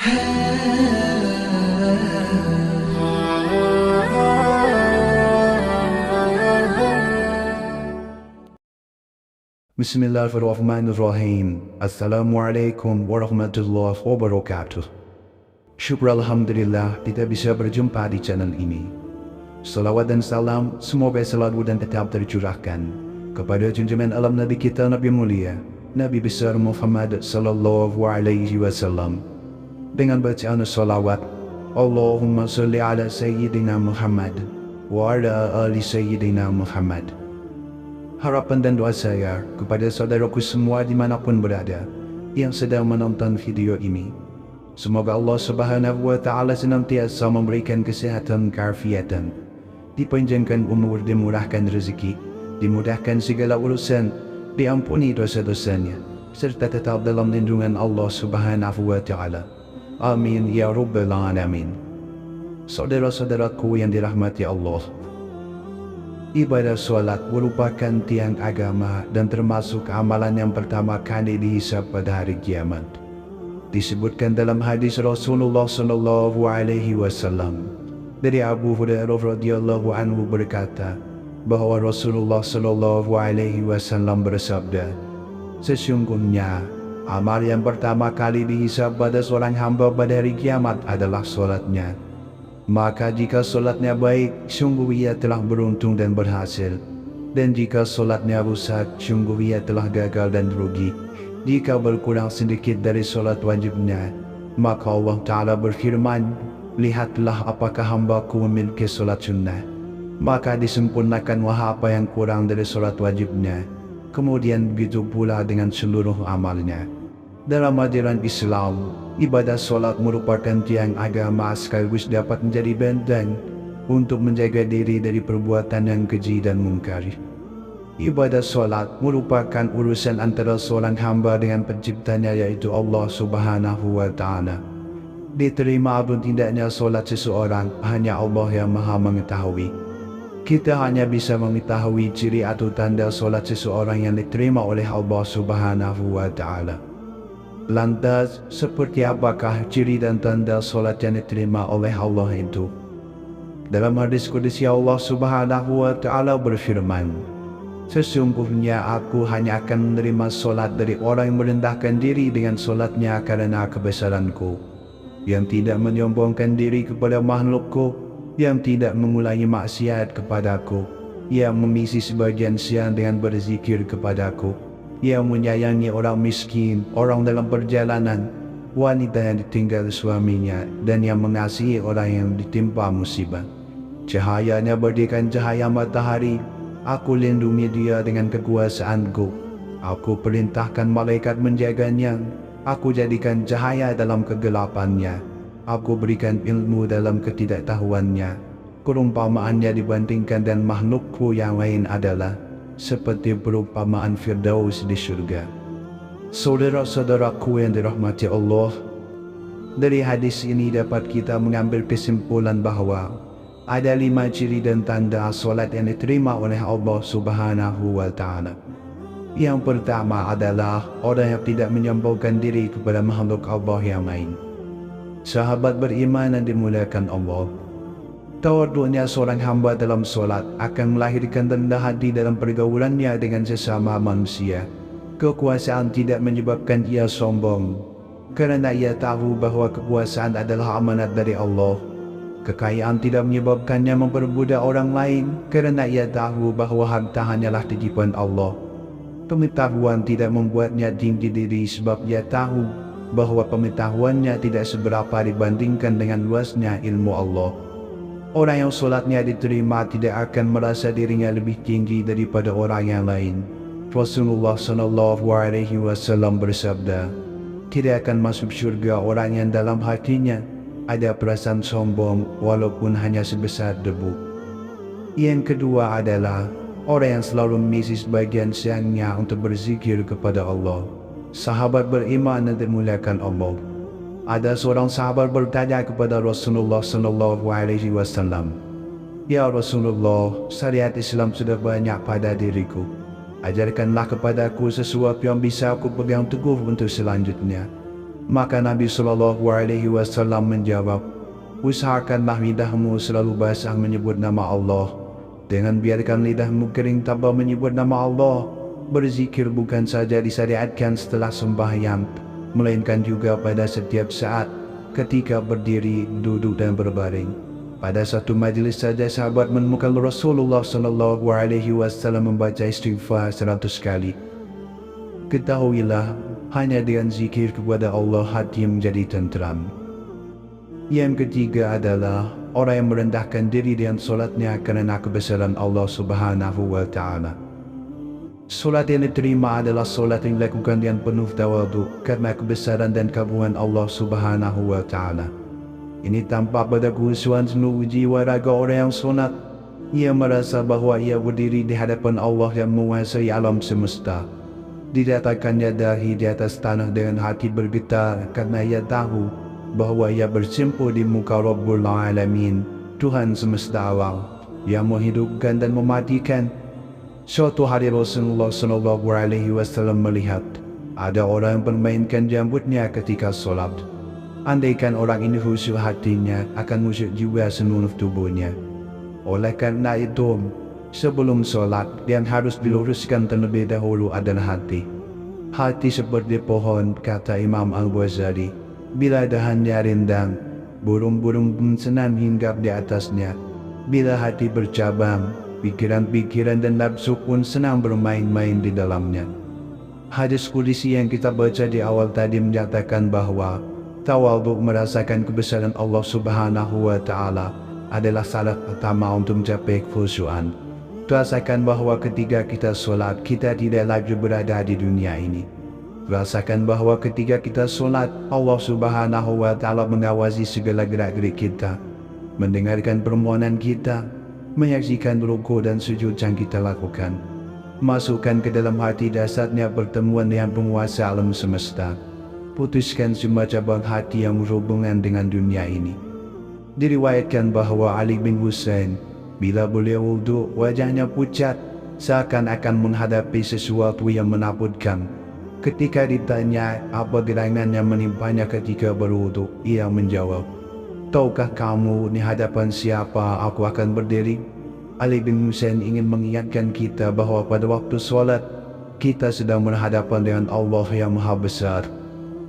Bismillahirrahmanirrahim. Assalamualaikum warahmatullahi wabarakatuh. Syukur Alhamdulillah kita bisa berjumpa di channel ini. Salawat dan salam semoga selalu dan tetap tercurahkan kepada junjungan alam Nabi kita Nabi mulia Nabi besar Muhammad sallallahu alaihi wasallam dengan bacaan salawat Allahumma salli ala Sayyidina Muhammad wa ala ali Sayyidina Muhammad. Harapan dan doa saya kepada saudaraku semua dimanapun berada yang sedang menonton video ini. Semoga Allah Subhanahu wa Ta'ala senantiasa memberikan kesehatan keafiatan, dipanjangkan umur, dimurahkan rezeki, dimudahkan segala urusan, diampuni dosa-dosanya, serta tetap dalam lindungan Allah Subhanahu wa Ta'ala. Amin ya Rabbal Alamin. Saudara-saudaraku yang dirahmati Allah, ibadah solat merupakan tiang agama dan termasuk amalan yang pertama kali dihisab pada hari kiamat. Disebutkan dalam hadis Rasulullah sallallahu alaihi wasallam dari Abu Hurairah radhiyallahu anhu berkata bahwa Rasulullah sallallahu alaihi wasallam bersabda, sesungguhnya amal yang pertama kali dihisab pada seorang hamba pada hari kiamat adalah solatnya. Maka jika solatnya baik, sungguh ia telah beruntung dan berhasil. Dan jika solatnya rusak, sungguh ia telah gagal dan rugi. Jika berkurang sedikit dari solat wajibnya, maka Allah Ta'ala berfirman, lihatlah apakah hambaku memiliki solat sunnah, maka disempurnakan apa yang kurang dari solat wajibnya. Kemudian begitu pula dengan seluruh amalnya. Dalam ajaran Islam, ibadah solat merupakan tiang agama sekaligus dapat menjadi benteng untuk menjaga diri dari perbuatan yang keji dan mungkar. Ibadah solat merupakan urusan antara seorang hamba dengan penciptanya, yaitu Allah Subhanahu wa Ta'ala. Diterima atau tidaknya solat seseorang hanya Allah yang maha mengetahui. Kita hanya bisa mengetahui ciri atau tanda solat seseorang yang diterima oleh Allah Subhanahu wa Ta'ala. Lantas, seperti apakah ciri dan tanda solat yang diterima oleh Allah itu? Dalam hadis qudsi Allah Subhanahu wa Ta'ala berfirman, sesungguhnya aku hanya akan menerima solat dari orang yang merendahkan diri dengan solatnya karena kebesaranku, yang tidak menyombongkan diri kepada makhlukku, yang tidak mengulangi maksiat kepadaku, yang mengisi sebagian siang dengan berzikir kepadaku, yang menyayangi orang miskin, orang dalam perjalanan, wanita yang ditinggal suaminya, dan yang mengasihi orang yang ditimpa musibah. Cahayanya bagaikan cahaya matahari, aku lindungi dia dengan kekuasaanku. Aku perintahkan malaikat menjaganya, aku jadikan cahaya dalam kegelapannya. Aku berikan ilmu dalam ketidaktahuannya. Perumpamaannya dibandingkan dan makhlukku yang lain adalah seperti perumpamaan Firdaus di surga. Saudara-saudaraku yang dirahmati Allah, dari hadis ini dapat kita mengambil kesimpulan bahwa ada 5 ciri dan tanda solat yang diterima oleh Allah Subhanahu wa Ta'ala. Yang pertama adalah orang yang tidak menyombongkan diri kepada makhluk Allah yang lain. Sahabat beriman yang dimuliakan Allah, tawaduknya seorang hamba dalam solat akan melahirkan rendah hati dalam pergaulannya dengan sesama manusia. Kekuasaan tidak menyebabkan ia sombong, kerana ia tahu bahawa kekuasaan adalah amanat dari Allah. Kekayaan tidak menyebabkannya memperbudak orang lain, kerana ia tahu bahawa harta hanyalah titipan Allah. Pengetahuan tidak membuatnya tinggi diri sebab ia tahu bahawa pengetahuannya tidak seberapa dibandingkan dengan luasnya ilmu Allah. Orang yang solatnya diterima tidak akan merasa dirinya lebih tinggi daripada orang yang lain. Rasulullah sallallahu alaihi wasallam bersabda, tidak akan masuk syurga orang yang dalam hatinya ada perasaan sombong walaupun hanya sebesar debu. Yang kedua adalah orang yang selalu mengisi sebagian siangnya untuk berzikir kepada Allah. Sahabat beriman yang dimuliakan Allah, ada seorang sahabat bertanya kepada Rasulullah sallallahu alaihi wasallam, ya Rasulullah, syariat Islam sudah banyak pada diriku. Ajarkanlah kepadaku sesuatu yang bisa aku pegang teguh untuk selanjutnya. Maka Nabi SAW menjawab, usahakanlah lidahmu selalu basah menyebut nama Allah. Dengan biarkan lidahmu kering tanpa menyebut nama Allah. Berzikir bukan saja disyariatkan setelah sembahyang, melainkan juga pada setiap saat, ketika berdiri, duduk dan berbaring. Pada satu majlis saja sahabat menemukan Rasulullah SAW membaca istighfar 100 kali. Ketahuilah, hanya dengan zikir kepada Allah hati menjadi tenteram. Yang ketiga adalah orang yang merendahkan diri dengan solatnya kerana kebesaran Allah Subhanahu wa Ta'ala. Solat yang diterima adalah solat yang dilakukan dengan penuh tawadhu karena kebesaran dan keagungan Allah Subhanahu wa Ta'ala. Ini tampak pada kehusuan seluruh jiwa raga orang yang solat. Ia merasa bahawa ia berdiri di hadapan Allah yang menguasai alam semesta. Diletakkannya dahi di atas tanah dengan hati bergetar kerana ia tahu bahawa ia bersimpuh di muka Rabbul Alamin, Tuhan semesta alam, yang menghidupkan dan mematikan. Suatu hari Rasulullah SAW melihat ada orang yang permainkan jambutnya ketika solat. Andaikan orang ini khusyuk hatinya, akan khusyuk juga seluruh tubuhnya. Oleh karena itu, sebelum solat, yang harus diluruskan terlebih dahulu adalah hati. Hati seperti pohon, kata Imam Al-Ghazali. Bila dahannya rindang, burung-burung pun senang hinggap di atasnya. Bila hati bercabang, pikiran-pikiran dan nafsu pun senang bermain-main di dalamnya. Hadis qudsi yang kita baca di awal tadi menyatakan bahawa tawadhu merasakan kebesaran Allah Subhanahu wa Ta'ala adalah syarat pertama untuk mencapai kekhusyuan. Rasakan bahawa ketika kita solat, kita tidak lagi berada di dunia ini. Rasakan bahawa ketika kita solat, Allah Subhanahu wa Ta'ala mengawasi segala gerak-gerik kita, mendengarkan permohonan kita, menyaksikan rukuk dan sujud yang kita lakukan. Masukkan ke dalam hati dasarnya pertemuan dengan penguasa alam semesta. Putuskan semua cabang hati yang berhubungan dengan dunia ini. Diriwayatkan bahawa Ali bin Husain, bila beliau wudhu, wajahnya pucat, seakan-akan menghadapi sesuatu yang menakutkan. Ketika ditanya apa gerangan yang menimpanya ketika berwudhu, ia menjawab, tahukah kamu di hadapan siapa aku akan berdiri? Ali bin Husain ingin mengingatkan kita bahawa pada waktu solat, kita sedang berhadapan dengan Allah yang Maha Besar.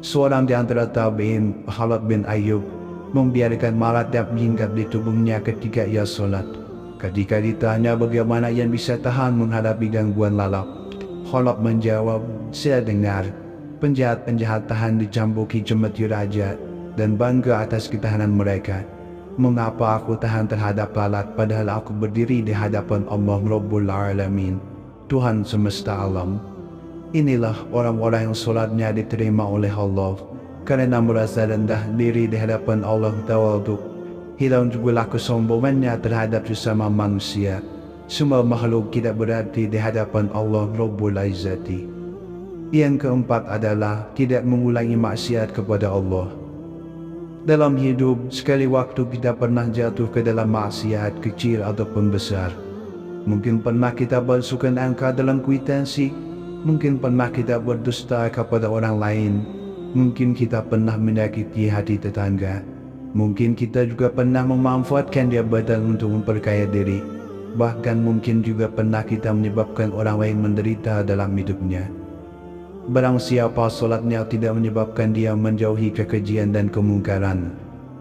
Seorang di antara tabi'in, Khalid bin Ayyub, membiarkan marat yang hinggap di tubuhnya ketika ia solat. Ketika ditanya bagaimana ia bisa tahan menghadapi gangguan lalap, Khalid menjawab, saya dengar penjahat-penjahat tahan dicambuki cemeti raja dan bangga atas ketahanan mereka. Mengapa aku tahan terhadap lalat padahal aku berdiri di hadapan Allah Rabbul Alamin, Tuhan semesta alam? Inilah orang-orang yang solatnya diterima oleh Allah kerana merasa rendah diri di hadapan Allah tawadhu. Hilang juga kesombongannya terhadap sesama manusia. Semua makhluk tidak berarti di hadapan Allah Rabbul Izzati. Yang keempat adalah tidak mengulangi maksiat kepada Allah. Dalam hidup, sekali waktu kita pernah jatuh ke dalam maksiat kecil ataupun besar. Mungkin pernah kita palsukan angka dalam kwitansi. Mungkin pernah kita berdusta kepada orang lain. Mungkin kita pernah menyakiti hati tetangga. Mungkin kita juga pernah memanfaatkan jabatan untuk memperkaya diri. Bahkan mungkin juga pernah kita menyebabkan orang lain menderita dalam hidupnya. Barang siapa solatnya tidak menyebabkan dia menjauhi kekejian dan kemungkaran,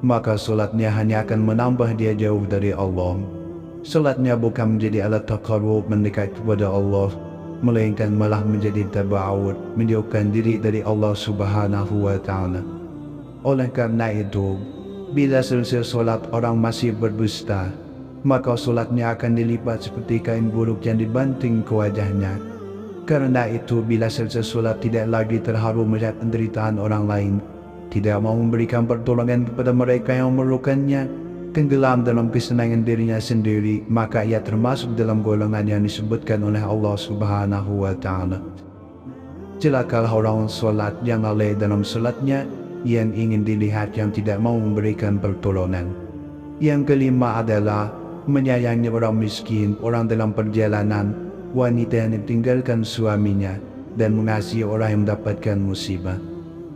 maka solatnya hanya akan menambah dia jauh dari Allah. Solatnya bukan menjadi alat taqarrub mendekat kepada Allah, melainkan malah menjadi taba'ud, menjauhkan diri dari Allah Subhanahu wa Ta'ala. Oleh karena itu, bila selesai solat orang masih berdusta, maka solatnya akan dilipat seperti kain buruk yang dibanting ke wajahnya. Karena itu, bila selesai solat tidak lagi terharu melihat penderitaan orang lain, tidak mau memberikan pertolongan kepada mereka yang memerlukannya, tenggelam dalam kesenangan dirinya sendiri, maka ia termasuk dalam golongan yang disebutkan oleh Allah Subhanahu wa Ta'ala. Celakalah orang solat yang lalai dalam solatnya, yang ingin dilihat yang tidak mau memberikan pertolongan. Yang kelima adalah menyayangi orang miskin, orang dalam perjalanan, wanita yang ditinggalkan suaminya, dan mengasihi orang yang mendapatkan musibah.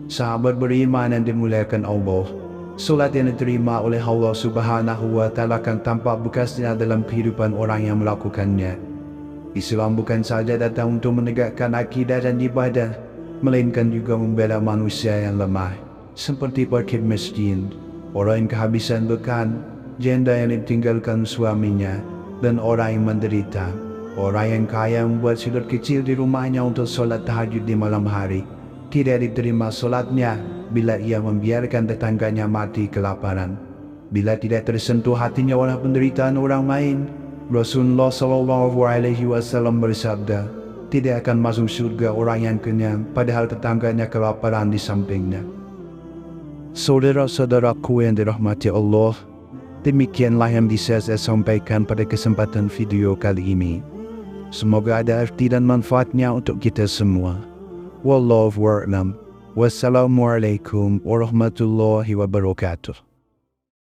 Sahabat beriman yang dimuliakan Allah, solat yang diterima oleh Allah Subhanahu wa Ta'ala akan tampak bekasnya dalam kehidupan orang yang melakukannya. Islam bukan saja datang untuk menegakkan akidah dan ibadah, melainkan juga membela manusia yang lemah, seperti fakir miskin, orang yang kehabisan bekal, janda yang ditinggalkan suaminya, dan orang yang menderita. Orang yang kaya membuat sudut kecil di rumahnya untuk solat tahajud di malam hari. Tidak diterima solatnya bila ia membiarkan tetangganya mati kelaparan. Bila tidak tersentuh hatinya oleh penderitaan orang lain, Rasulullah SAW bersabda, tidak akan masuk surga orang yang kenyang padahal tetangganya kelaparan di sampingnya. Saudara-saudaraku yang dirahmati Allah, demikianlah yang bisa saya sampaikan pada kesempatan video kali ini. Semoga ada arti dan manfaatnya untuk kita semua. Wallahu a'lam. Wassalamualaikum warahmatullahi wabarakatuh.